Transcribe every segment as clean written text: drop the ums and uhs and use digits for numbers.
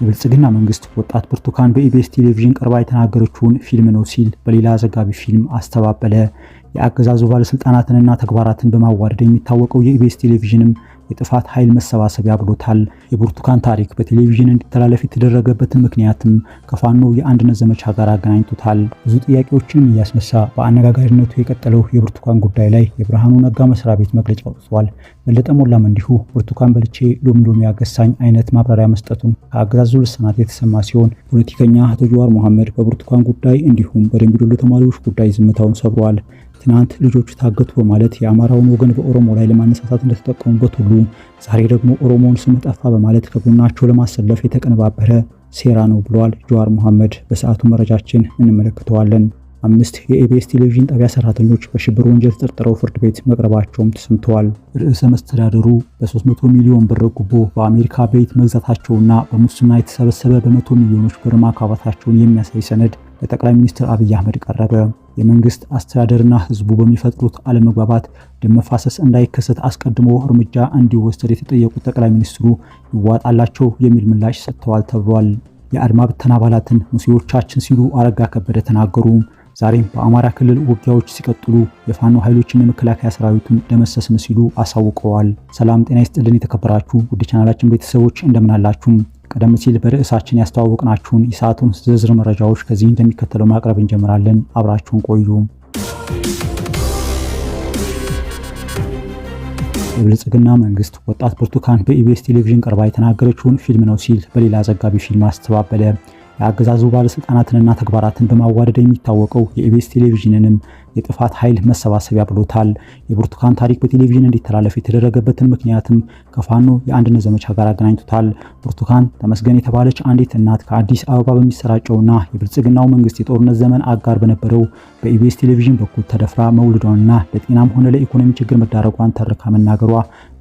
የብልጽግና መንግስት ወጣት ብርቱካን በኢቢኤስ ቴሌቪዥን ቀርባ የተናገረችውን ፊልም ነው ሲል በሌላ ዘጋቢ ፊልም አስተባበለ። የአገዛዙ ባለስልጣናትንና ተግባራትን በማዋረድ የሚታወቀው የኢቢኤስ ቴሌቪዥንም የጥፋት ኃይል መሰባሰቢያ ብሎታል። የብርቱካን ታሪክ በቴሌቪዥን እንዲተላለፍ የተደረገበትን ምክንያትም ከፋኖ የአንድነት ዘመቻ ጋር አገናኝቶታል። ብዙ ጥያቄዎችን እያስነሳ በአነጋጋሪነቱ የቀጠለው የብርቱካን ጉዳይ ላይ የብርሃኑ ነጋ መስሪያ ቤት መግለጫ አውጥቷል። በለጠ ሞላም እንዲሁ ብርቱካን በልቼ ሎሚ ሎሚ ያገሳኝ አይነት ማብራሪያ መስጠቱን ከአገዛዙ ልሳናት የተሰማ ሲሆን ፖለቲከኛ አቶ ጀዋር መሐመድ በብርቱካን ጉዳይ እንዲሁም በደምቢ ዶሎ ተማሪዎች ጉዳይ ዝምታውን ሰብሯል። ትናንት ልጆቹ ታገቱ በማለት የአማራውን ወገን በኦሮሞ ላይ ለማነሳሳት እንደተጠቀሙበት ሁሉ ዛሬ ደግሞ ኦሮሞውን ስም ጠፋ በማለት ከጎናቸው ለማሰለፍ የተቀነባበረ ሴራ ነው ብለዋል ጀዋር መሐመድ። በሰዓቱ መረጃችን እንመለከተዋለን። 5 የኢቢኤስ ቴሌቪዥን ጣቢያ ሰራተኞች በሽብር ወንጀል ተጠርጥረው ፍርድ ቤት መቅረባቸውም ተሰምተዋል። ርዕሰ መስተዳድሩ በ300 ሚሊዮን ብር ጉቦ በአሜሪካ ቤት መግዛታቸውና በሙስና የተሰበሰበ በ100 ሚሊዮኖች ብር ማካባታቸውን የሚያሳይ ሰነድ ለጠቅላይ ሚኒስትር አብይ አህመድ ቀረበ። የመንግስት አስተዳደርና ህዝቡ በሚፈጥሩት አለመግባባት ደም መፋሰስ እንዳይከሰት አስቀድሞ እርምጃ እንዲወሰድ የተጠየቁት ጠቅላይ ሚኒስትሩ ይዋጣላቸው የሚል ምላሽ ሰጥተዋል ተብሏል። የአድማ ብተና አባላትን ሙሴዎቻችን ሲሉ አረጋ ከበደ ተናገሩ። ዛሬም በአማራ ክልል ውጊያዎች ሲቀጥሉ የፋኖ ኃይሎችን የመከላከያ ሰራዊቱን ደመሰስን ሲሉ አሳውቀዋል። ሰላም ጤና ይስጥልን የተከበራችሁ ውድ ቻናላችን ቤተሰቦች እንደምን አላችሁ? ቀደም ሲል በርዕሳችን ያስተዋወቅናችሁን የሰዓቱን ዝርዝር መረጃዎች ከዚህ እንደሚከተለው ማቅረብ እንጀምራለን። አብራችሁን ቆዩ። የብልጽግና መንግስት ወጣት ብርቱካን በኢቢኤስ ቴሌቪዥን ቀርባ የተናገረችውን ፊልም ነው ሲል በሌላ ዘጋቢ ፊልም አስተባበለ። የአገዛዙ ባለስልጣናትንና ተግባራትን በማዋረድ የሚታወቀው የኢቢኤስ ቴሌቪዥንንም የጥፋት ኃይል መሰባሰቢያ ብሎታል። የብርቱካን ታሪክ በቴሌቪዥን እንዲተላለፍ የተደረገበትን ምክንያትም ከፋኖ የአንድነት ዘመቻ ጋር አገናኝቶታል። ብርቱካን ተመስገን የተባለች አንዲት እናት ከአዲስ አበባ በሚሰራጨውና የብልጽግናው መንግስት የጦርነት ዘመን አጋር በነበረው በኢቢኤስ ቴሌቪዥን በኩል ተደፍራ መውለዷንና ለጤናም ሆነ ለኢኮኖሚ ችግር መዳረጓን ተርካ መናገሯ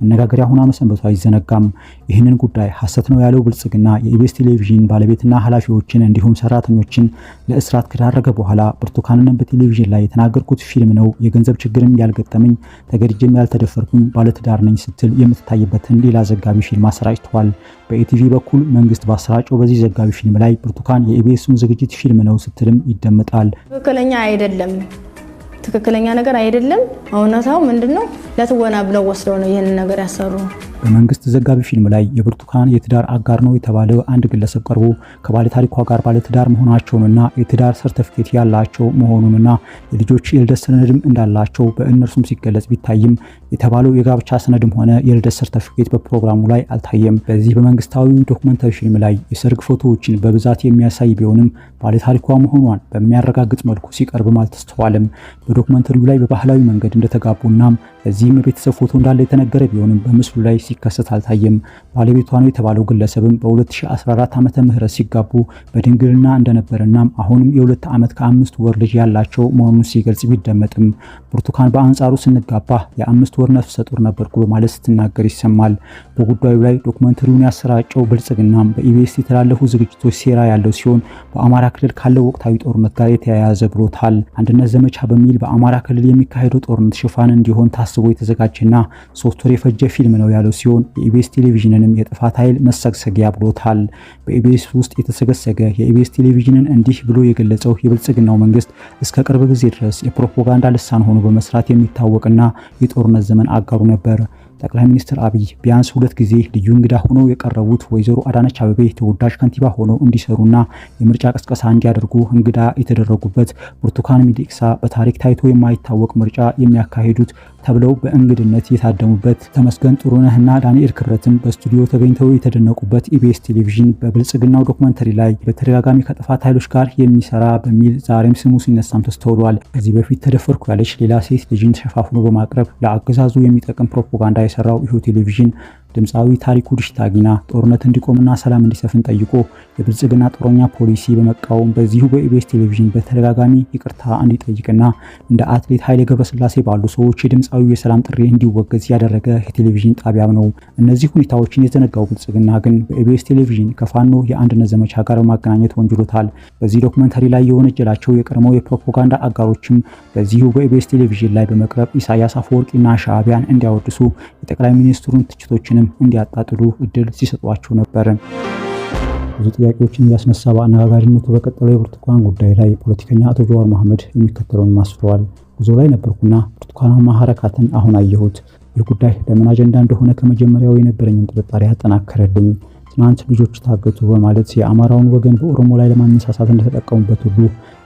መነጋገሪያ ሆና መሰንበቷ አይዘነጋም። ይህንን ጉዳይ ሐሰት ነው ያለው ብልጽግና የኢቢኤስ ቴሌቪዥን ባለቤትና ኃላፊዎችን እንዲሁም ሰራተኞችን ለእስራት ከዳረገ በኋላ ብርቱካንን በቴሌቪዥን ላይ የተናገሩት ፊልም ነው፣ የገንዘብ ችግርም ያልገጠመኝ ተገድጄም ያልተደፈርኩኝ ባለትዳር ነኝ ስትል የምትታይበትን ሌላ ዘጋቢ ፊልም አሰራጭተዋል። በኢቲቪ በኩል መንግስት ባሰራጨው በዚህ ዘጋቢ ፊልም ላይ ብርቱካን የኢቢኤስን ዝግጅት ፊልም ነው ስትልም ይደመጣል። ትክክለኛ ነገር አይደለም። እውነታው ምንድነው? ለትወና ብለው ወስደው ነው ይሄን ነገር ያሰሩ። በመንግስት ዘጋቢ ፊልም ላይ የብርቱካን የትዳር አጋር ነው የተባለው አንድ ግለሰብ ቀርቦ ከባለ ታሪኳ ጋር ባለትዳር መሆናቸውንና የትዳር ሰርቲፊኬት ያላቸው መሆኑንና የልጆች የልደት ሰነድም እንዳላቸው በእነርሱም ሲገለጽ ቢታይም የተባለው የጋብቻ ሰነድም ሆነ የልደት ሰርቲፊኬት በፕሮግራሙ ላይ አልታየም። በዚህ በመንግስታዊ ዶክመንታሪ ፊልም ላይ የሰርግ ፎቶዎችን በብዛት የሚያሳይ ቢሆንም ባለ ታሪኳ መሆኗን በሚያረጋግጥ መልኩ ሲቀርብም አልተስተዋለም። በዶክመንታሪው ላይ በባህላዊ መንገድ እንደተጋቡና በዚህም የቤተሰብ ፎቶ እንዳለ የተነገረ ቢሆንም በምስሉ ላይ ሲከሰት አልታየም። ባለቤቷ ነው የተባለው ግለሰብም በ2014 ዓመተ ምህረት ሲጋቡ በድንግልና እንደነበረና አሁንም የ2 ዓመት ከ5 ወር ልጅ ያላቸው መሆኑን ሲገልጽ ቢደመጥም ብርቱካን በአንጻሩ ስንጋባ የ5 ወር ነፍሰ ጡር ነበርኩ በማለት ስትናገር ይሰማል። በጉዳዩ ላይ ዶክመንታሪውን ያሰራጨው ብልጽግናም በኢቢኤስ የተላለፉ ዝግጅቶች ሴራ ያለው ሲሆን በአማራ ክልል ካለው ወቅታዊ ጦርነት ጋር የተያያዘ ብሎታል። አንድነት ዘመቻ በሚል በአማራ ክልል የሚካሄደው ጦርነት ሽፋን እንዲሆን ታስቦ የተዘጋጀና 3 ወር የፈጀ ፊልም ነው ያለው ሲሆን የኢቢኤስ ቴሌቪዥንንም የጥፋት ኃይል መሰግሰጊያ ብሎታል። በኢቢኤስ ውስጥ የተሰገሰገ የኢቢኤስ ቴሌቪዥንን እንዲህ ብሎ የገለጸው የብልጽግናው መንግስት እስከ ቅርብ ጊዜ ድረስ የፕሮፓጋንዳ ልሳን ሆኖ በመስራት የሚታወቅና የጦርነት ዘመን አጋሩ ነበር። ጠቅላይ ሚኒስትር አብይ ቢያንስ 2 ጊዜ ልዩ እንግዳ ሆነው የቀረቡት ወይዘሮ አዳነች አቤቤ ተወዳጅ ከንቲባ ሆነው እንዲሰሩና የምርጫ ቅስቀሳ እንዲያደርጉ እንግዳ የተደረጉበት፣ ብርቱካን ሚደቅሳ በታሪክ ታይቶ የማይታወቅ ምርጫ የሚያካሂዱት ተብለው በእንግድነት የታደሙበት፣ ተመስገን ጥሩነህና ዳንኤል ክብረትም በስቱዲዮ ተገኝተው የተደነቁበት ኢቢኤስ ቴሌቪዥን በብልጽግናው ዶክመንተሪ ላይ በተደጋጋሚ ከጥፋት ኃይሎች ጋር የሚሰራ በሚል ዛሬም ስሙ ሲነሳም ተስተውሏል። ከዚህ በፊት ተደፈርኩ ያለች ሌላ ሴት ልጅን ሸፋፍኖ በማቅረብ ለአገዛዙ የሚጠቅም ፕሮፓጋንዳ የሰራው ኢትዮ ቴሌቪዥን ድምፃዊ ታሪኩ ድሽታጊና ጦርነት እንዲቆምና ሰላም እንዲሰፍን ጠይቆ የብልጽግና ጦረኛ ፖሊሲ በመቃወም በዚሁ በኢቢኤስ ቴሌቪዥን በተደጋጋሚ ይቅርታ እንዲጠይቅና እንደ አትሌት ኃይሌ ገብረስላሴ ባሉ ሰዎች የድምፃዊ የሰላም ጥሪ እንዲወገዝ ያደረገ የቴሌቪዥን ጣቢያም ነው። እነዚህ ሁኔታዎችን የዘነጋው ብልጽግና ግን በኢቢኤስ ቴሌቪዥን ከፋኖ የአንድነት ዘመቻ ጋር በማገናኘት ወንጅሎታል። በዚህ ዶክመንተሪ ላይ የወነጀላቸው የቀድሞው የፕሮፓጋንዳ አጋሮችም በዚሁ በኢቢኤስ ቴሌቪዥን ላይ በመቅረብ ኢሳያስ አፈወርቂና ሻዕቢያን እንዲያወድሱ የጠቅላይ ሚኒስትሩን ትችቶችንም እንዲያጣጥሉ እድል ሲሰጧቸው ነበር። ብዙ ጥያቄዎችን እያስነሳ በአነጋጋሪነቱ በቀጠለው የብርቱካን ጉዳይ ላይ ፖለቲከኛ አቶ ጀዋር መሐመድ የሚከተለውን አስፍረዋል። ጉዞ ላይ ነበርኩና ብርቱካናማ ሐረካትን አሁን አየሁት። ይህ ጉዳይ ለምን አጀንዳ እንደሆነ ከመጀመሪያው የነበረኝን ጥርጣሬ አጠናከረልኝ። ትናንት ልጆች ታገቱ በማለት የአማራውን ወገን በኦሮሞ ላይ ለማነሳሳት እንደተጠቀሙበት ሁሉ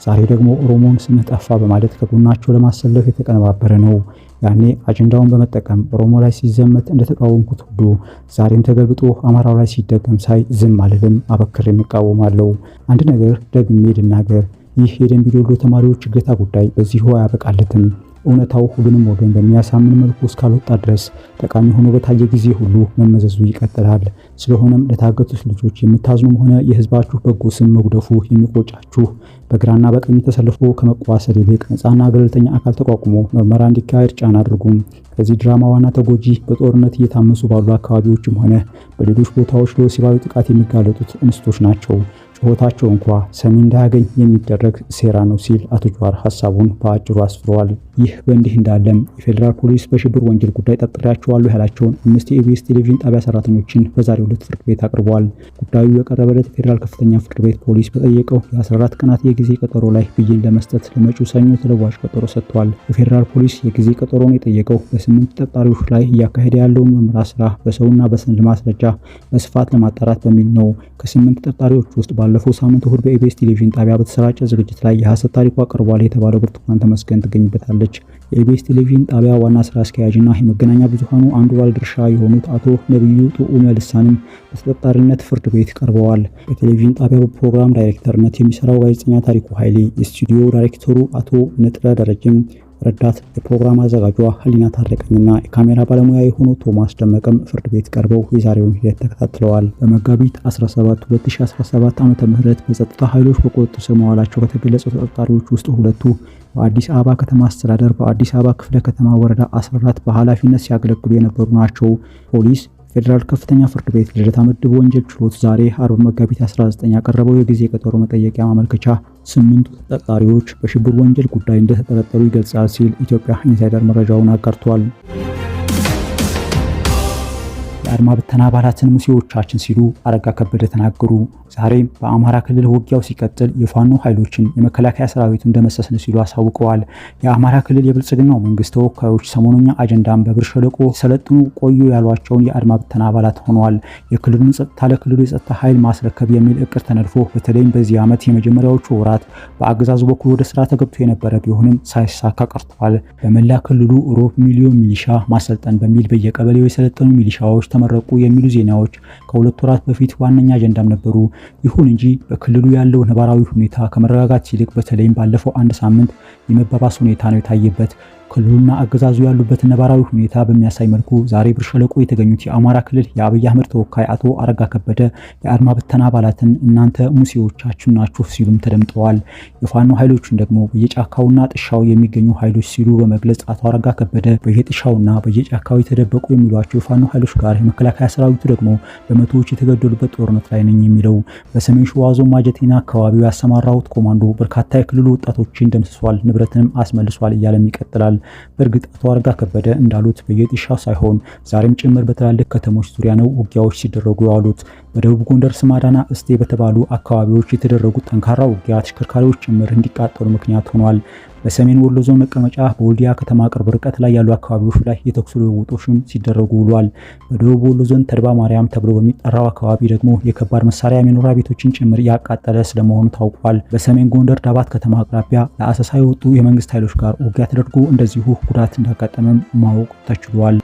ዛሬ ደግሞ ኦሮሞን ስምህ ጠፋ በማለት ከጎናቸው ለማሰለፍ የተቀነባበረ ነው። ያኔ አጀንዳውን በመጠቀም ኦሮሞ ላይ ሲዘመት እንደተቃወምኩት ሁሉ ዛሬም ተገልብጦ አማራው ላይ ሲደገም ሳይ ዝም አልልም፣ አበክሬም እቃወማለሁ። አንድ ነገር ደግሜ ልናገር፣ ይህ የደንቢ ዶሎ ተማሪዎች እገታ ጉዳይ በዚሁ አያበቃለትም። እውነታው ሁሉንም ወገን በሚያሳምን መልኩ እስካልወጣ ድረስ ጠቃሚ ሆኖ በታየ ጊዜ ሁሉ መመዘዙ ይቀጥላል። ስለሆነም ለታገቱት ልጆች የምታዝኑም ሆነ የህዝባችሁ በጎ ስም መጉደፉ የሚቆጫችሁ በግራና በቀኝ ተሰልፎ ከመቋሰል ይልቅ ነፃና ገለልተኛ አካል ተቋቁሞ ምርመራ እንዲካሄድ ጫና አድርጉም። ከዚህ ድራማ ዋና ተጎጂ በጦርነት እየታመሱ ባሉ አካባቢዎችም ሆነ በሌሎች ቦታዎች ለወሲባዊ ጥቃት የሚጋለጡት እንስቶች ናቸው። ጩኸታቸው እንኳ ሰሚ እንዳያገኝ የሚደረግ ሴራ ነው ሲል አቶ ጀዋር ሐሳቡን በአጭሩ አስፍረዋል። ይህ በእንዲህ እንዳለም የፌዴራል ፖሊስ በሽብር ወንጀል ጉዳይ ጠርጥሬያቸዋለሁ ያላቸውን 5 የኢቢኤስ ቴሌቪዥን ጣቢያ ሰራተኞችን በዛሬው ዕለት ፍርድ ቤት አቅርበዋል። ጉዳዩ የቀረበለት የፌዴራል ከፍተኛ ፍርድ ቤት ፖሊስ በጠየቀው የ14 ቀናት የጊዜ ቀጠሮ ላይ ብይን ለመስጠት ለመጪው ሰኞ ተለዋጭ ቀጠሮ ሰጥቷል። የፌዴራል ፖሊስ የጊዜ ቀጠሮውን የጠየቀው በ8 ተጠርጣሪዎች ላይ እያካሄደ ያለውን ምርመራ ስራ በሰውና በሰነድ ማስረጃ በስፋት ለማጣራት በሚል ነው። ከ8 ተጠርጣሪዎች ውስጥ ባለፈው ሳምንት እሁድ በኢቢኤስ ቴሌቪዥን ጣቢያ በተሰራጨ ዝግጅት ላይ የሐሰት ታሪኳ ቀርቧል የተባለው ብርቱካን ተመስገን ትገኝበታለች። የኢቢኤስ ቴሌቪዥን ጣቢያ ዋና ስራ አስኪያጅና የመገናኛ ብዙሃኑ አንዱ ባለድርሻ የሆኑት አቶ ነብዩ ጡዑመ ልሳንም በተጠርጣሪነት ፍርድ ቤት ቀርበዋል። በቴሌቪዥን ጣቢያው ፕሮግራም ዳይሬክተርነት የሚሰራው ጋዜጠኛ ታሪኩ ኃይሌ፣ የስቱዲዮ ዳይሬክተሩ አቶ ንጥረ ደረጀም፣ ረዳት የፕሮግራም አዘጋጇ ህሊና ታረቀኝና የካሜራ ባለሙያ የሆነው ቶማስ ደመቀም ፍርድ ቤት ቀርበው የዛሬውን ሂደት ተከታትለዋል። በመጋቢት 17 2017 ዓ.ም በጸጥታ ኃይሎች በቁጥጥር ስር መዋላቸው ከተገለጹ ተጠርጣሪዎች ውስጥ ሁለቱ በአዲስ አበባ ከተማ አስተዳደር በአዲስ አበባ ክፍለ ከተማ ወረዳ 14 በኃላፊነት ሲያገለግሉ የነበሩ ናቸው። ፖሊስ ፌዴራል ከፍተኛ ፍርድ ቤት ልደታ ምድብ ወንጀል ችሎት ዛሬ አርብ መጋቢት 19 ያቀረበው የጊዜ ቀጠሮ መጠየቂያ ማመልከቻ 8 ተጠርጣሪዎች በሽብር ወንጀል ጉዳይ እንደተጠረጠሩ ይገልጻል ሲል ኢትዮጵያ ኢንሳይደር መረጃውን አጋርቷል። የአድማ ብተና አባላትን ሙሴዎቻችን ሲሉ አረጋ ከበደ ተናገሩ። ዛሬም በአማራ ክልል ውጊያው ሲቀጥል የፋኖ ኃይሎችን የመከላከያ ሰራዊቱ እንደመሰስን ሲሉ አሳውቀዋል። የአማራ ክልል የብልጽግናው መንግስት ተወካዮች ሰሞኑኛ አጀንዳን በብር ሸለቆ ሰለጥኑ ቆዩ ያሏቸውን የአድማ ብተና አባላት ሆነዋል። የክልሉን ጸጥታ ለክልሉ የጸጥታ ኃይል ማስረከብ የሚል እቅድ ተነድፎ በተለይም በዚህ ዓመት የመጀመሪያዎቹ ወራት በአገዛዙ በኩል ወደ ስራ ተገብቶ የነበረ ቢሆንም ሳይሳካ ቀርቷል። በመላ ክልሉ ሩብ ሚሊዮን ሚሊሻ ማሰልጠን በሚል በየቀበሌው የሰለጠኑ ሚሊሻዎች ተመረቁ የሚሉ ዜናዎች ከሁለት ወራት በፊት ዋነኛ አጀንዳም ነበሩ። ይሁን እንጂ በክልሉ ያለው ነባራዊ ሁኔታ ከመረጋጋት ይልቅ በተለይም ባለፈው አንድ ሳምንት የመባባስ ሁኔታ ነው የታየበት። ክልሉና አገዛዙ ያሉበት ነባራዊ ሁኔታ በሚያሳይ መልኩ ዛሬ ብር ሸለቆ የተገኙት የአማራ ክልል የአብይ አህመድ ተወካይ አቶ አረጋ ከበደ የአድማ ብተና አባላትን እናንተ ሙሴዎቻችሁ ናችሁ ሲሉም ተደምጠዋል። የፋኖ ኃይሎችን ደግሞ በየጫካውና ጥሻው የሚገኙ ኃይሎች ሲሉ በመግለጽ አቶ አረጋ ከበደ በየጥሻውና በየጫካው የተደበቁ የሚሏቸው የፋኖ ኃይሎች ጋር የመከላከያ ሰራዊቱ ደግሞ በመቶዎች የተገደሉበት ጦርነት ላይ ነኝ የሚለው በሰሜን ሸዋ ዞን ማጀቴና አካባቢው ያሰማራሁት ኮማንዶ በርካታ የክልሉ ወጣቶችን ደምስሷል፣ ንብረትንም አስመልሷል እያለም ይቀጥላል። በእርግጥ አቶ አረጋ ከበደ እንዳሉት በየጥሻው ሳይሆን ዛሬም ጭምር በትላልቅ ከተሞች ዙሪያ ነው ውጊያዎች ሲደረጉ ያሉት። በደቡብ ጎንደር ስማዳና እስቴ በተባሉ አካባቢዎች የተደረጉት ጠንካራ ውጊያ ተሽከርካሪዎች ጭምር እንዲቃጠሉ ምክንያት ሆኗል። በሰሜን ወሎ ዞን መቀመጫ በወልዲያ ከተማ ቅርብ ርቀት ላይ ያሉ አካባቢዎች ላይ የተኩስ ልውውጦችም ሲደረጉ ውሏል። በደቡብ ወሎ ዞን ተድባ ማርያም ተብሎ በሚጠራው አካባቢ ደግሞ የከባድ መሳሪያ መኖሪያ ቤቶችን ጭምር ያቃጠለ ስለመሆኑ ታውቋል። በሰሜን ጎንደር ዳባት ከተማ አቅራቢያ ለአሰሳ የወጡ የመንግስት ኃይሎች ጋር ውጊያ ተደርጎ እንደዚሁ ጉዳት እንዳጋጠመም ማወቅ ተችሏል።